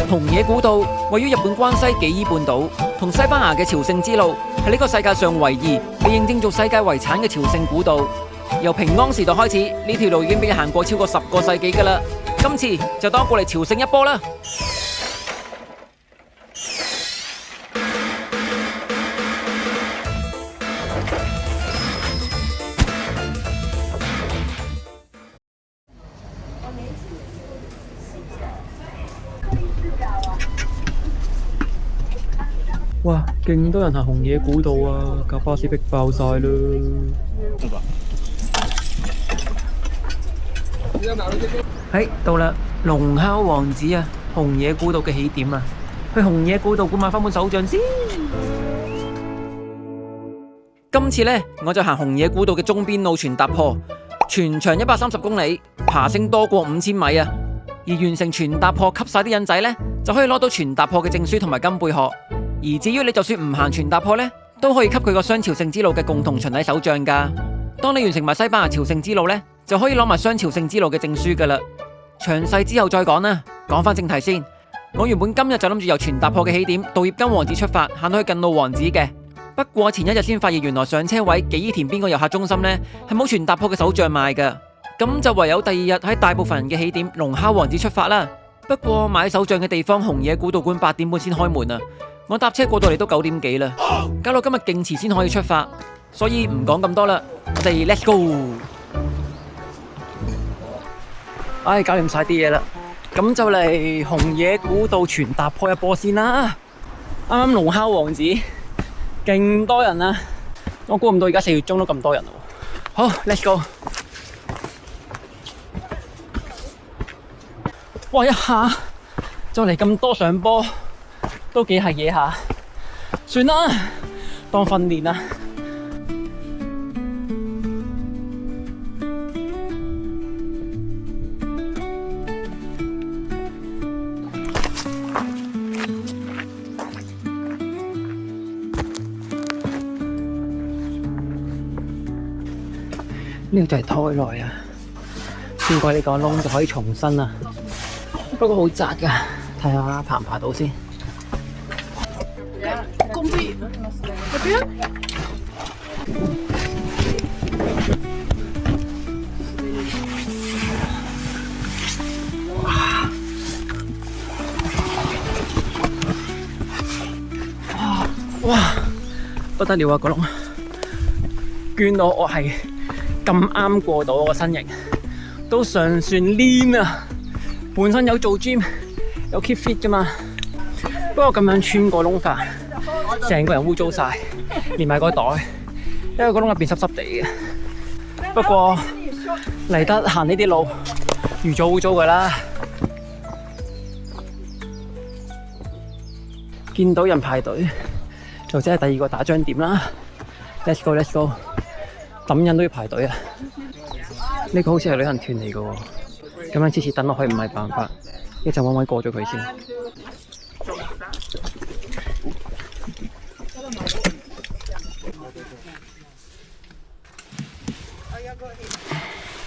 熊野古道位於日本關西紀伊半島，同西班牙嘅朝聖之路係呢個世界上唯二被認證做世界遺產嘅朝聖古道。由平安時代開始，呢條路已經俾人行過超過10個世紀㗎啦。今次就當過嚟朝聖一波啦！哇，勁多人行熊野古道啊！架巴士逼爆晒啦！到啦，龍烤王子啊，熊野古道嘅起點啊！去熊野古道館買翻本手帳先。今次呢，我就行熊野古道嘅中邊路傳達坡，全長130公里，爬升多過5000米啊！而完成傳達坡，吸晒啲印仔呢，就可以攞到傳達坡嘅證書同埋金貝殼。而至於你就算唔行傳達坡呢，都可以吸佢個雙朝聖之路嘅共同巡禮手帳噶。當你完成埋西班牙朝聖之路呢，就可以攞埋雙朝聖之路嘅證書噶啦。詳細之後再講啦。講翻正題先，我原本今日就諗住由傳達坡嘅起點到葉根王子出發，行到去近路王子嘅。不過前一日先發現原來上車位紀伊田邊個遊客中心呢，係冇傳達坡嘅手帳賣噶。咁就唯有第2日喺大部分人嘅起點龍烤王子出發啦。不過買手帳嘅地方熊野古道館8點半先開門啊。我搭車過到嚟都9點幾啦，搞到今日勁遲先可以出發，所以唔講咁多啦，我哋 Let's go！ 搞掂晒啲嘢啦，咁就嚟熊野古道傳達坡一波先啦。啱啱龍烤王子勁多人啊，我估唔到而家4月中都咁多人喎。好 ，Let's go！ 哇，一下就嚟咁多上坡。都幾係嘢下，算啦，當訓練啦。呢個就係胎內啊，穿過呢個窿就可以重生啦。不過好窄㗎，睇下爬唔爬到先。哇！不得了啊，個窿捐到我係咁啱過到我個身形，都尚算黏啊！本身有做 gym， 有 keep fit 噶嘛，不過咁樣穿過窿法，成個人污糟晒，連埋個袋，因為個窿入邊濕濕地嘅。不過嚟得行呢啲路，預咗污糟噶啦。見到人排隊，就即係第2個打張點啦。Let's go， Let's go！ 等人都要排隊啊！呢個好似係旅行團嚟嘅喎，咁樣次次等落去唔係辦法，一陣揾位過咗佢先。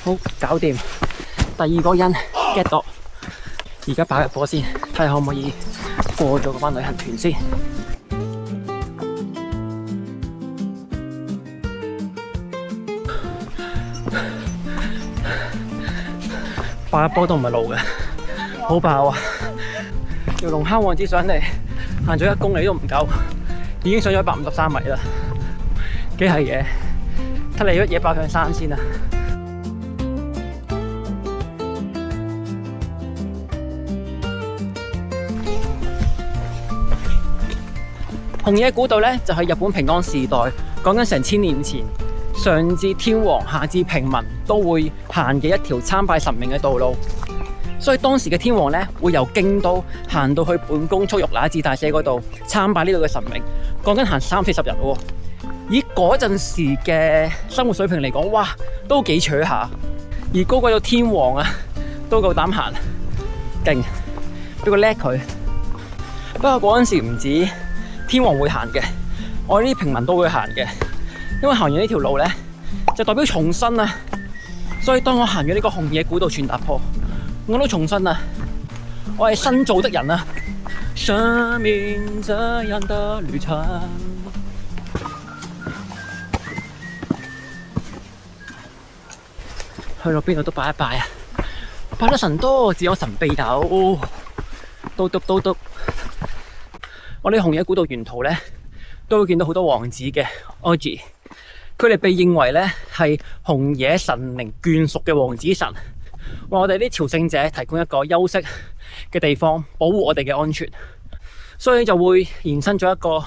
好，搞掂，第2個人 get 到，而家擺入波先，睇下可唔可以過咗嗰班旅行團先。擺入波都唔係路嘅，好爆啊！條龍烤王子上嚟，行咗1公里都唔夠，已經上咗153米啦，幾係嘢！睇嚟一嘢爆上山先啊！熊野古道呢，就係日本平安時代，講緊成1000年前，上至天皇，下至平民都會行嘅一條參拜神明嘅道路。所以當時嘅天皇呢，會由京都行到去本宮速玉那智大社嗰度參拜呢度嘅神明，講緊行30-40日喎。以嗰陣時嘅生活水平嚟講，哇，都幾扯下。而高貴到天皇啊，都夠膽行，勁，俾個叻佢。不過嗰陣時唔止天皇會行嘅，我哋啲平民都會行嘅，因為行完呢條路呢，就代表重生啊！所以當我行咗呢個熊野古道傳達坡，我都重生啦，我係新造的人啊！生命這樣的旅程。去到邊度都拜一拜啊！拜得神多，自有神庇佑。嘟嘟嘟嘟。我哋紅野古道沿途咧，都會見到好多王子嘅 Ogi， 佢哋被認為咧係紅野神靈眷屬嘅王子神，為我哋啲朝聖者提供一個休息嘅地方，保護我哋嘅安全。所以就會延伸咗一個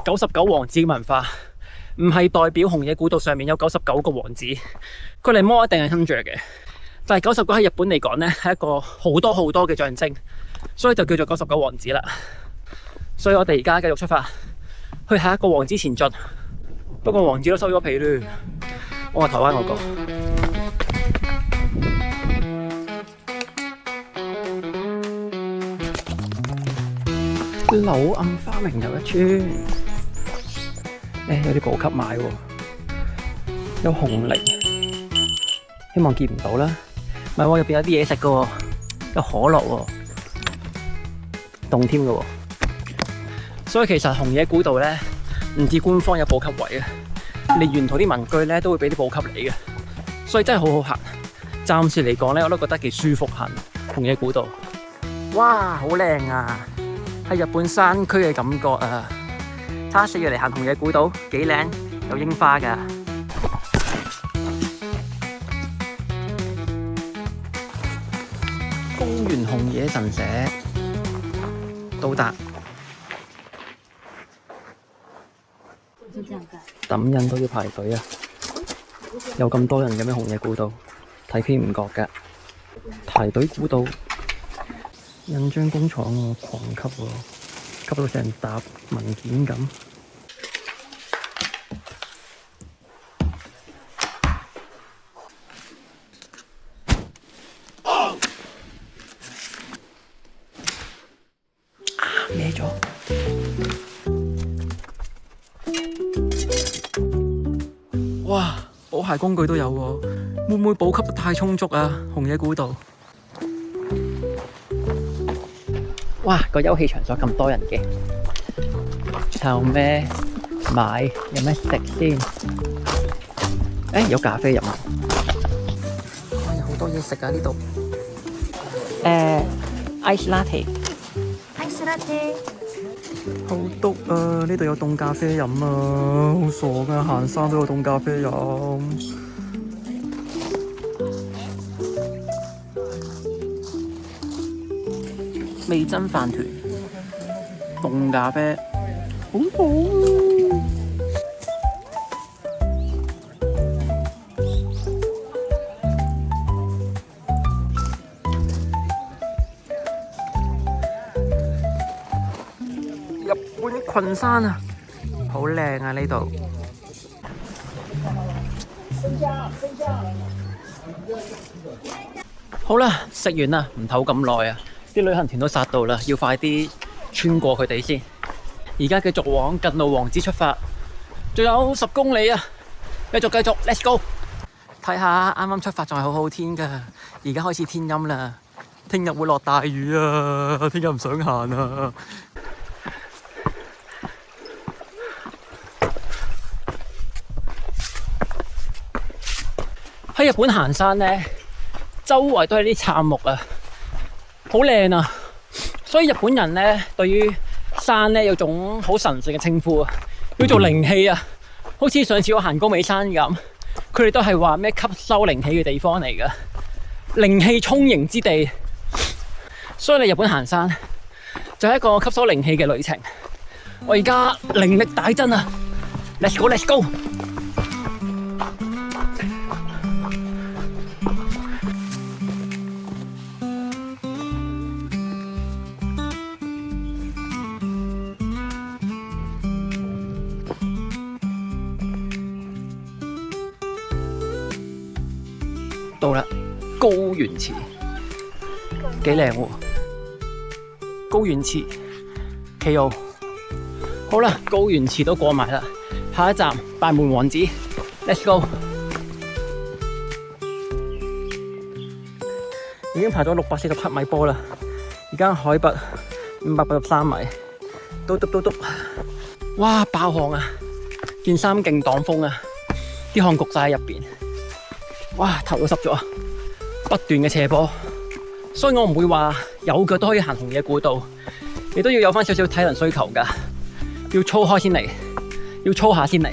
99王子嘅文化，唔係代表紅野古道上面有99個王子，佢哋摸一定係 100嘅，但係99喺日本嚟講咧係一個好多好多嘅象徵，所以就叫做99王子啦。所以我哋而家繼續出發，去下一個王子前進。不過王子都收咗皮啦，我係台灣嗰個。柳暗花明又一村，有啲補給買喎，有紅菱，希望見唔到啦。唔係喎，入邊有啲嘢食噶喎，有可樂喎，凍添噶喎。所以其實紅野古道咧，唔止官方有補給位啊，連沿途啲民居咧都會俾啲補給你嘅，所以真係好好行。暫時嚟講咧，我都覺得幾舒服行紅野古道。哇，好靚啊！係日本山區嘅感覺啊！睇下4月嚟行紅野古道幾靚，有櫻花㗎。高原紅野神社到達。抌印都要排隊啊！有咁多人嘅咩紅野古道？睇片唔覺㗎，排隊古道。印章工廠喎，狂吸喎，吸到成沓文件咁。歪咗。哇，補鞋工具都有喎，會唔會補給得太充足啊？紅野古道。哇！個休憩場所咁多人嘅，有咩買？有咩食先？有咖啡飲啊！哇！有好多嘢食啊呢度。ice latte。ice latte。好篤啊！呢度有凍咖啡飲啊！好傻㗎，行山都有凍咖啡飲。味噌飯團、凍咖啡，好好啊！日本群山啊，好靚啊呢度。好啦，食完啦，唔唞咁耐啊！啲旅行團都殺到啦，要快啲穿過佢哋先。而家繼續往近路王子出發，仲有10公里啊！繼續，Let's go！ 睇下啱啱出發仲係好好天㗎，而家開始天陰啦。聽日會落大雨啊！聽日唔想行啊！喺日本行山咧，周圍都係啲杉木啊！好靚啊！所以日本人咧對於山咧有種好神聖嘅稱呼啊，叫做靈氣啊。好似上次我行高尾山咁，佢哋都係話咩吸收靈氣嘅地方嚟噶，靈氣充盈之地。所以你日本行山就係一個吸收靈氣嘅旅程。我而家靈力大增啊 ！Let's go！Let's go！到啦，高原池幾靚喎！高原池企奧，好啦，高原池都過埋啦，下一站大門王子 ，Let's go！ 已經爬咗647米坡啦，而家海拔583米，嘟嘟嘟嘟，哇爆汗啊！件衫勁擋風啊，啲汗焗晒喺入邊，哇頭都濕咗，不斷嘅斜坡，所以我唔會話有腳都可以行紅野古道，你都要有翻少少體能需求噶，要操開先嚟，要操下先嚟，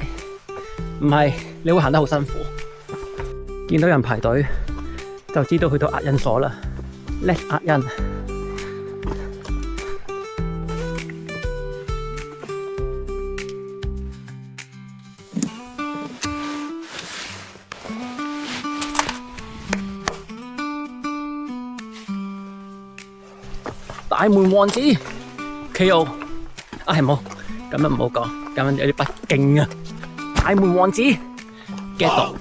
唔係你會行得好辛苦。見到人排隊就知道去到壓印所啦。Let's 壓印。大門王子 KO 啊，係冇咁樣唔好講，咁樣有啲不敬啊。大門王子 get 到，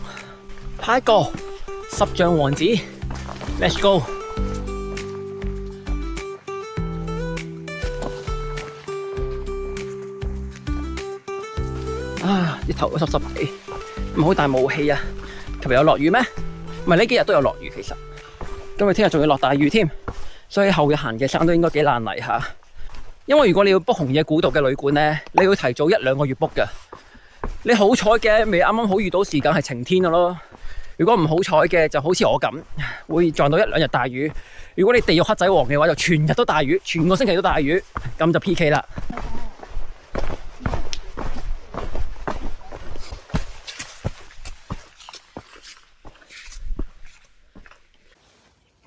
下一個10象王子 ，Let's go。啊，啲頭都濕濕地，唔好帶霧氣啊！琴日有落雨咩？唔係呢幾日都有落雨，其實今日聽日仲要落大雨添。所以後日行嘅山都應該幾爛泥下，因為如果你要 book 紅野古道嘅旅館呢，你要提早1、2個月 book 嘅。你好彩嘅，未啱啱好遇到時間係晴天嘅咯。如果唔好彩嘅，就好似我咁，會撞到1、2日大雨。如果你地獄黑仔王嘅話，就全日都大雨，全個星期都大雨，咁就 PK 啦。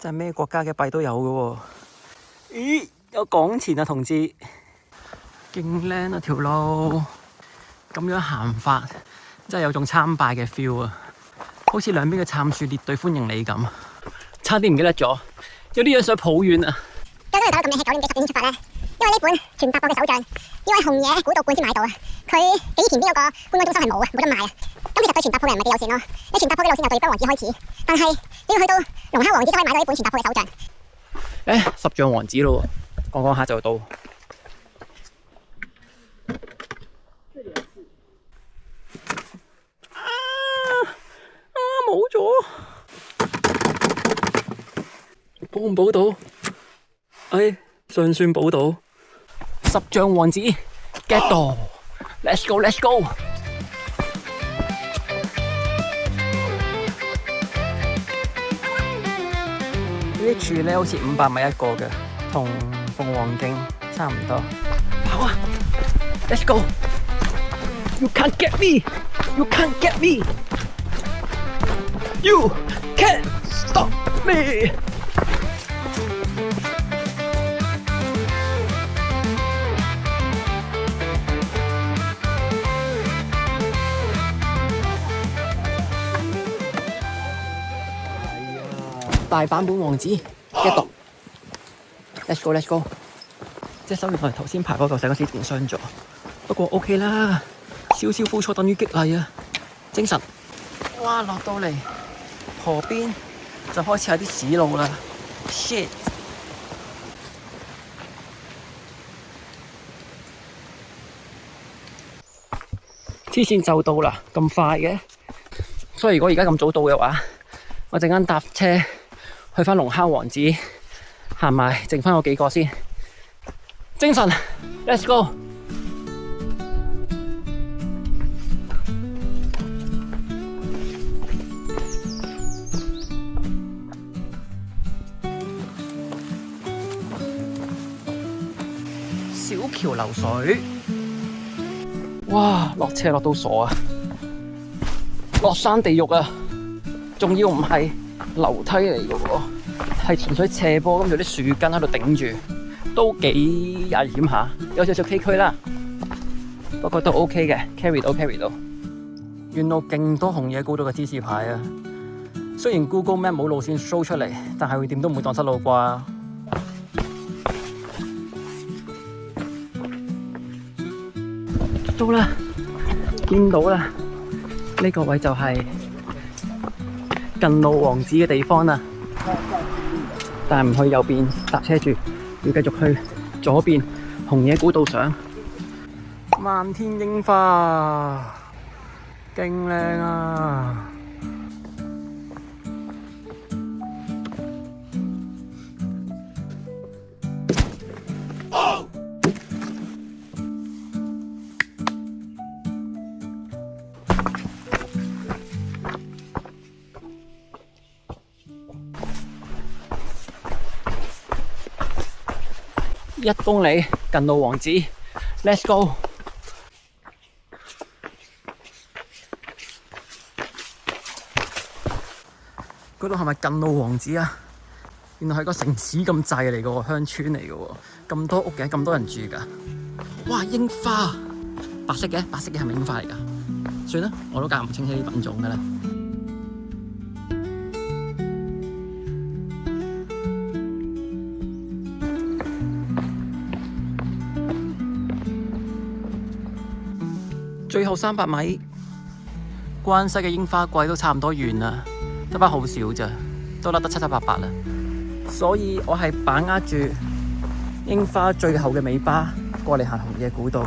真係咩國家嘅幣都有嘅喎？咦，有港錢啊，同志，勁靚啊條路，咁樣行法真係有種參拜嘅 feel 啊！好似兩邊嘅杉樹列隊歡迎你咁，差啲唔記得咗，有啲嘢想抱怨啊！究竟係搞到咁嘅氣，9點幾10點出發咧？因為呢本全達博嘅手杖要喺紅野古道館先買到啊！佢幾前邊嗰個觀光中心係冇啊，冇得賣啊！咁其實對全達博嘅人唔係幾友善咯。你全達博嘅路線由對北王子開始，但係你要去到龍蝦王子先可以買到呢本全達博嘅手杖。10象王子咯，講下就到。冇咗，補唔補到？尚算補到。10象王子 get 到 ，let's go，let's go。呢啲柱咧好似500米一個嘅，同鳳凰徑差唔多。跑啊 ！Let's go！ You can't get me! You can't get me! You can't stop me! 大版本王子，get 到 ，let's go，let's go。即係手原來頭先排嗰嚿石嗰時變傷咗，不過 OK 啦，少少付出等於激勵啊，精神。哇，落到嚟河邊就開始有啲屎路啦 ，shit！黐線就到啦，咁快嘅。所以如果而家咁早到嘅話，我陣間搭車去返龍蝦王子行埋，剩返我幾個先。精神 ，Let's go！ 小橋流水，哇！落斜落到傻啊！落山地獄啊！仲要唔係樓梯嚟嘅喎，係純粹斜坡，咁有啲樹根喺度頂住，都幾危險下，有少少崎嶇啦。不過都 OK 嘅 ，carry 到 carry 到。沿路勁多紅野古道嘅指示牌啊！雖然 Google Map 冇路線 show 出嚟，但係點都唔會蕩失路啩。到啦，見到啦，呢個位就係近路王子嘅地方啦，但係唔去右邊搭車住，要繼續去左邊紅野古道上。漫天櫻花，勁靚啊！ 1公里近路王子 ，Let's go！ 嗰度係咪近路王子啊？原來係個城市咁滯嚟嘅喎，鄉村嚟嘅喎，咁多屋嘅，咁多人住㗎。哇，櫻花，白色嘅係咪櫻花嚟㗎？算啦，我都搞唔清楚啲品種㗎啦。最後300米，關西嘅櫻花季都差唔多完啦，得返好少咋，都甩得七七八八啦。所以我係把握住櫻花最後嘅尾巴過嚟行紅野古道。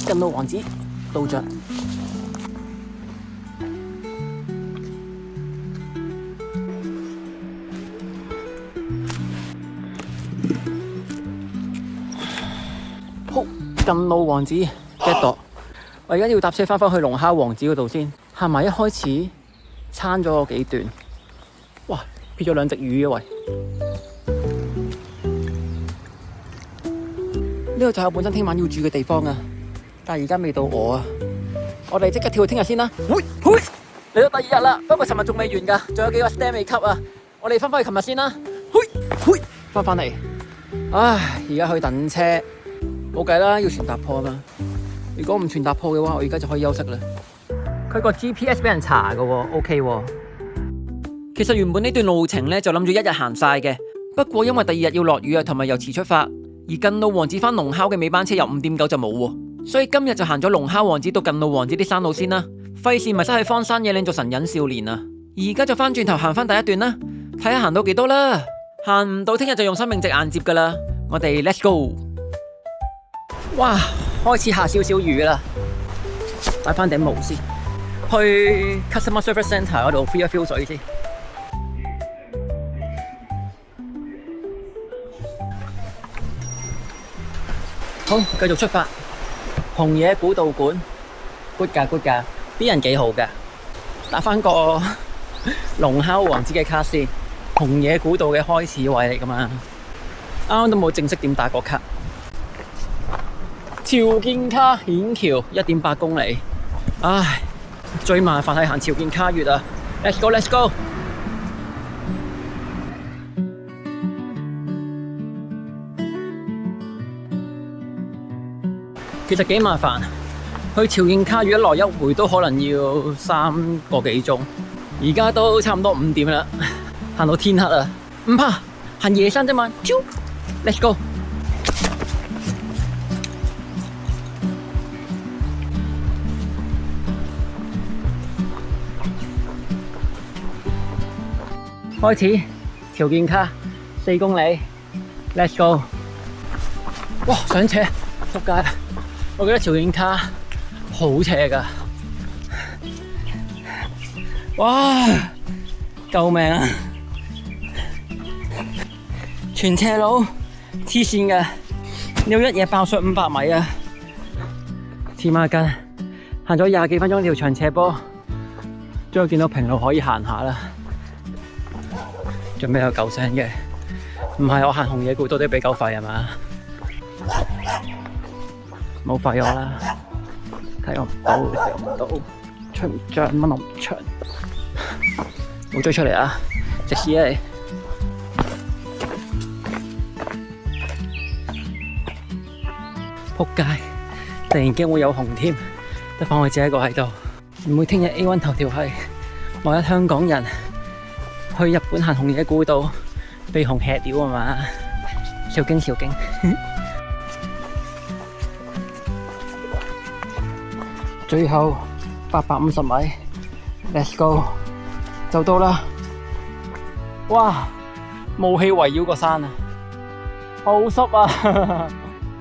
近路王子到着，好，近路王子 get 到，我而家要搭車返去龍蝦王子嗰度先。行埋一開始撐咗我幾段，哇，撇咗2隻魚啊喂！呢個就係我本身聽晚要住嘅地方啊！但係而家未到我啊！我哋即刻跳去聽日先啦！嚟到第2日啦，不過尋日仲未完㗎，仲有幾個 stand 未吸啊！我哋翻返去尋日先啦！翻嚟，唉，而家去等車，冇計啦，要全踏破啊嘛！如果唔全踏破嘅話，我而家就可以休息啦。佢個 GPS 俾人查㗎喎 ，OK 喎。其實原本呢段路程咧就諗住1日行晒嘅，不過因為第2日要落雨啊，同埋又遲出發，而近路王子返龍敲嘅尾班車由5點9就冇喎。所以今日就行咗龍蝦王子到近路王子啲山路先啦，費事咪失去荒山野嶺做神隱少年啊！而家就翻轉頭行翻第一段啦，睇下行到幾多啦，行唔到聽日就用生命值硬接噶啦，我哋 Let's go！ 哇，開始下少少雨啦，戴翻頂帽先，去 Customer Service Centre 嗰度 feel 一 feel 水先。好，繼續出發。紅野古道館 good 㗎 good 㗎，啲人幾好㗎，打返個龍蝦王子嘅卡先，紅野古道嘅開始位嚟㗎嘛，啱啱都冇正式點打過卡。潮見卡顯橋 1.8 公里，唉，最麻煩係行潮見卡越啊 ！Let's go let's go！ 其實幾麻煩，去潮見卡越一來一回都可能要3個幾鐘，而家都差唔多5點啦，行到天黑啊！唔怕，行夜山啫嘛 ，Let's go！ 開始潮見卡4公里 ，Let's go！ 哇，上斜，仆街！我覺得潮見卡好斜㗎，哇！救命啊！全斜路，黐線㗎，你要一嘢爆上500米啊！黐孖筋，行咗20幾分鐘條長斜坡，終於見到平路可以行下啦。準備有9聲嘅，唔係我行紅野古道都俾狗吠係嘛？冇吠我啦，睇我唔到，睇我唔到，吹唔脹，乜我唔長，冇追出嚟啊！直屎啊你！仆街！突然間會有紅添，得返我自己一個喺度。唔會聽日 A1 頭條係某一香港人去日本行紅野古道被紅吃了啊嘛！小驚小驚。最後850米 ，Let's go， 就到啦！哇，霧氣圍繞個山啊，好濕啊！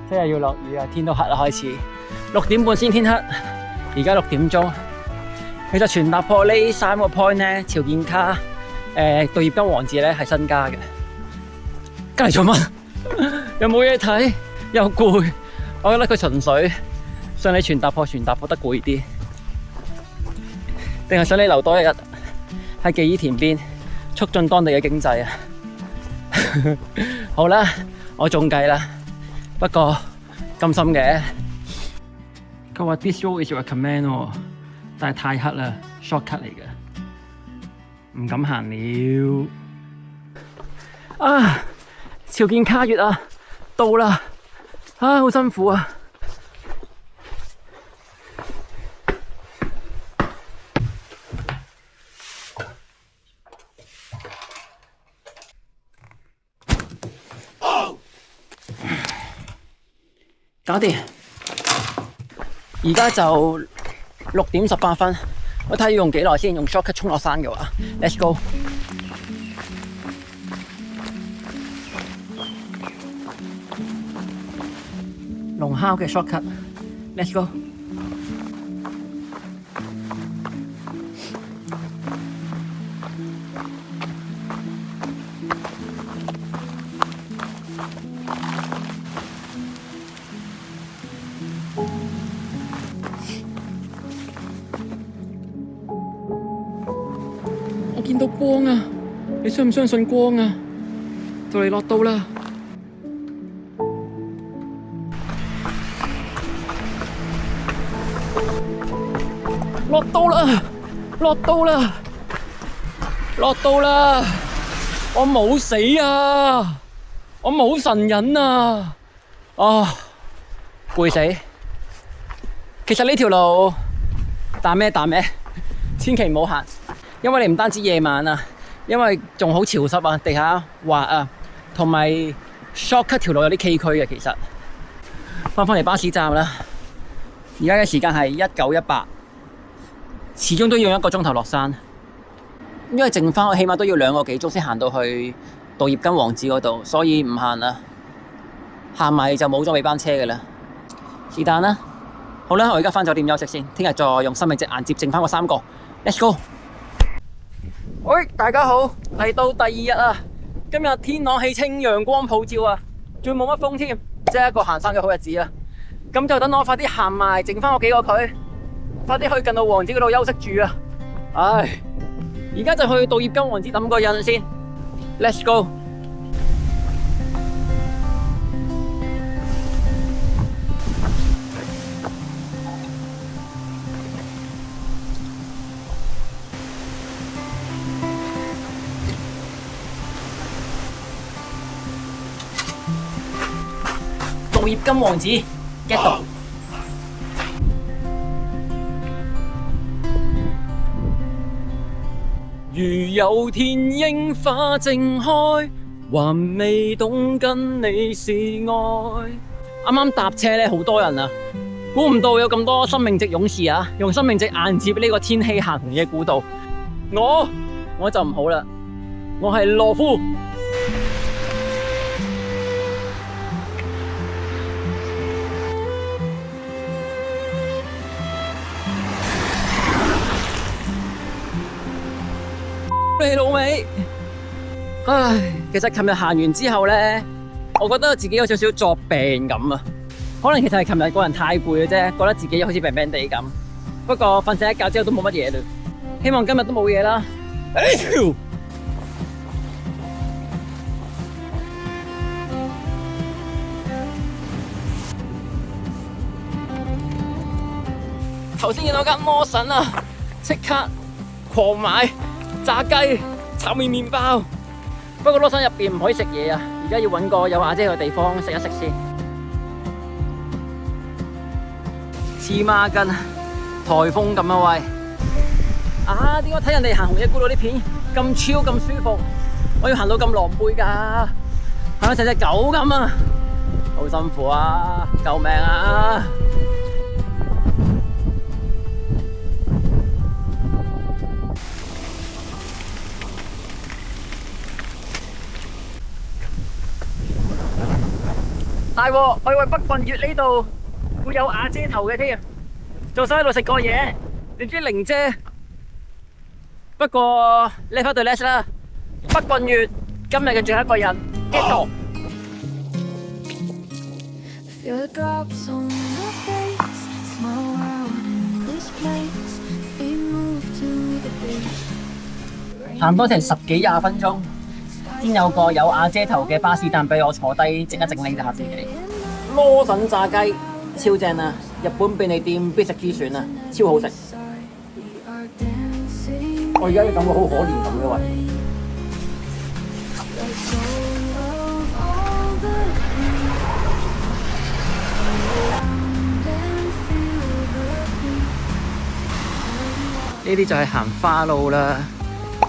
聽日要落雨啊，天都黑啦，開始6點半先天黑，而家6點鐘。其實全踏破呢3個 point 呢，潮見卡、渡業金王子咧係新加嘅。隔籬做乜？又冇嘢睇，又攰。我覺得佢純粹想你全踏破得攰啲，定係想你留多一日喺記憶田邊，促進當地嘅經濟啊！好啦，我中計啦，不過咁深嘅。佢話 This road is recommend 喎，但係太黑啦 ，shortcut 嚟嘅，唔敢行了。啊，朝見卡越啊，到啦！啊，好辛苦啊！搞掂，而家就6點18分，我睇下要用幾耐先用 shortcut 衝落山嘅話 ，Let's go。龍烤嘅 shortcut，Let's go。我見到光啊！你相唔相信光啊？就嚟落到啦！落到啦！落到啦！落到啦！我冇死啊！我冇神隱啊！啊，攰死！其實呢條路彈咩，千祈唔好行。因為你唔單止夜晚啊，因為仲好潮濕啊，地下滑啊，同埋 shortcut 條路有啲崎嶇嘅。其實翻嚟巴士站啦，而家嘅時間係1918，始終都要用1個鐘頭落山，因為剩翻我起碼都要2個幾鐘先行到去渡業金王子嗰度，所以唔行啦，行埋就冇咗尾班車嘅啦。是但啦，好啦，我而家翻酒店休息先，聽日再用生命值銜接剩翻個3個 ，Let's go。喂，大家好，嚟到第2日啊！今日天朗氣清，陽光普照啊，仲冇乜風添，即係一個行山嘅好日子啊！咁就等我快啲行埋，剩翻我幾個佢，快啲去近渡王子嗰度休息住啊！唉，而家就去渡業金王子抌個印先 ，Let's go！渡業金王子 get 到。如有天櫻花正開，還未懂跟你是愛。啱啱搭車咧，好多人啊！估唔到有咁多生命值勇士啊！用生命值銜接呢個天氣行紅野古道。我就唔好啦，我係懦夫。你老味，唉，其實琴日行完之後咧，我覺得自己有少少作病咁啊。可能其實係琴日個人太攰嘅啫，覺得自己好似病病地咁。不過瞓醒一覺之後都冇乜嘢啦，希望今日都冇嘢啦。頭先見到間魔神啊，即刻狂買炸雞、炒麵麵包。不過羅山入邊唔可以食嘢啊，而家要揾個有瓦遮嘅地方食一食先。黐孖筋，颱風咁啊喂！啊，點解睇人哋行紅野古道啲片咁超咁舒服，我要行到咁狼狽㗎？係咪成隻狗咁啊？好辛苦啊！救命啊！大鑊！我以為北棍穴呢度會有瓦遮頭嘅添，仲想喺度食個嘢，點知零啫。不過 left 對 left 啦，北棍月今日嘅最後一個人 get 到。行多成10幾20分鐘，先有個有瓦遮頭嘅巴士站俾我坐低整一整理下自己。羅神炸雞超正啊！日本便利店必食之選啊，超好食。我而家感覺好可憐咁嘅喎。呢啲就係行花路啦，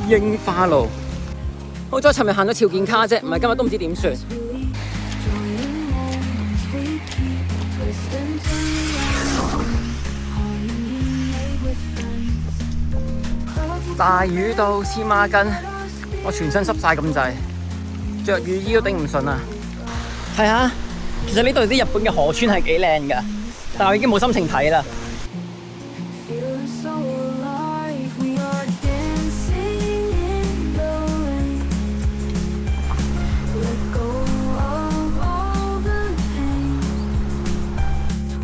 櫻花路。好彩尋日行咗朝健卡啫，唔係今日都唔知點算。大雨到黐孖筋，我全身濕晒咁滯，着雨衣都頂唔順啊！係啊，其實呢度啲日本嘅河川係幾靚㗎，但我已經冇心情睇啦。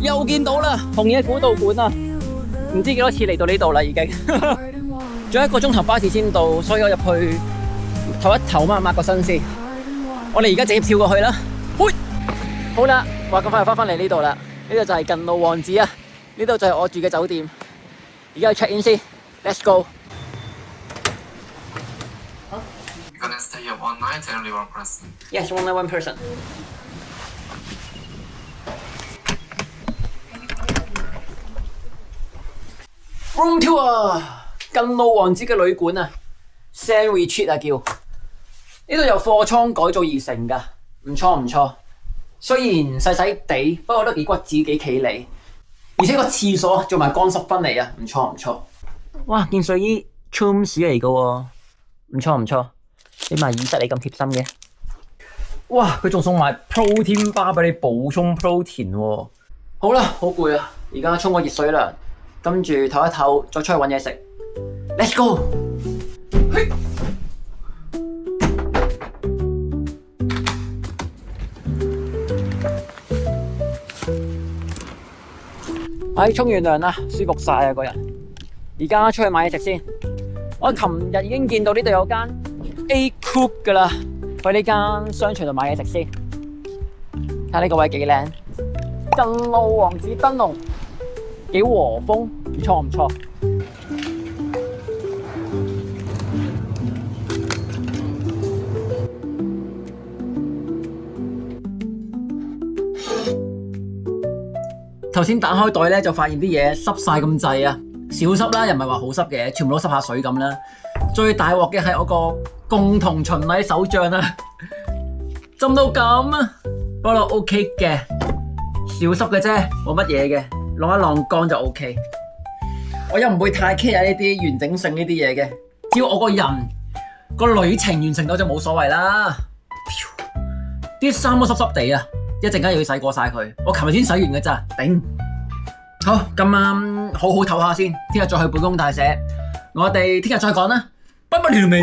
又見到啦，紅野古道館啊！唔知幾多次嚟到呢度啦，已經。仲有1個鐘頭巴士先到，所以我入去唞一唞嘛，抹個身先。我哋而家直接跳過去啦。喂，好啦，話咁快又翻嚟呢度啦。呢度就係近路王子啊，呢度就係我住嘅酒店。而家去 check in 先 ，Let's go。You're gonna stay here one night and only one person. Yes, only one person. Room tour， 近路王子嘅旅館啊 ，Sand Retreat 啊叫。呢度由貨倉改造而成噶，唔錯唔錯。雖然細細地，不過都幾骨子幾企理。而且個廁所做埋乾濕分離啊，唔錯唔錯。哇，件睡衣 Chums 嚟噶喎，唔錯唔錯。你埋耳塞你咁貼心嘅。哇，佢仲送埋 protein bar 俾你補充 protein 喎。好啦，好攰啊，而家沖個熱水涼。跟住唞一唞，再出去揾嘢食。Let's go！ 沖完涼啦，舒服晒啊個人。而家出去買嘢食先。我琴日已經見到呢度有間 A Coop 噶啦，去呢間商場度買嘢食先。睇下呢個位幾靚，近路王子燈籠。幾和風，唔錯唔錯。頭先打開袋咧，就發現啲嘢濕晒咁滯啊！小濕啦，又唔係話好濕嘅，全部都濕下水咁啦。最大鑊嘅係我個共同巡禮手杖啊，浸到咁啊，不過 OK 嘅，小濕嘅啫，冇乜嘢嘅。晾一晾乾就 OK， 我又唔會太 care 呢啲完整性呢啲嘢嘅，只要我個人個旅程完成到就冇所謂啦。啲衫都濕濕地啊，一陣間又要洗過晒佢，我琴日先洗完嘅咋，頂。好，今晚好好唞下先，聽日再去本宮大社，我哋聽日再講啦，拜拜條尾。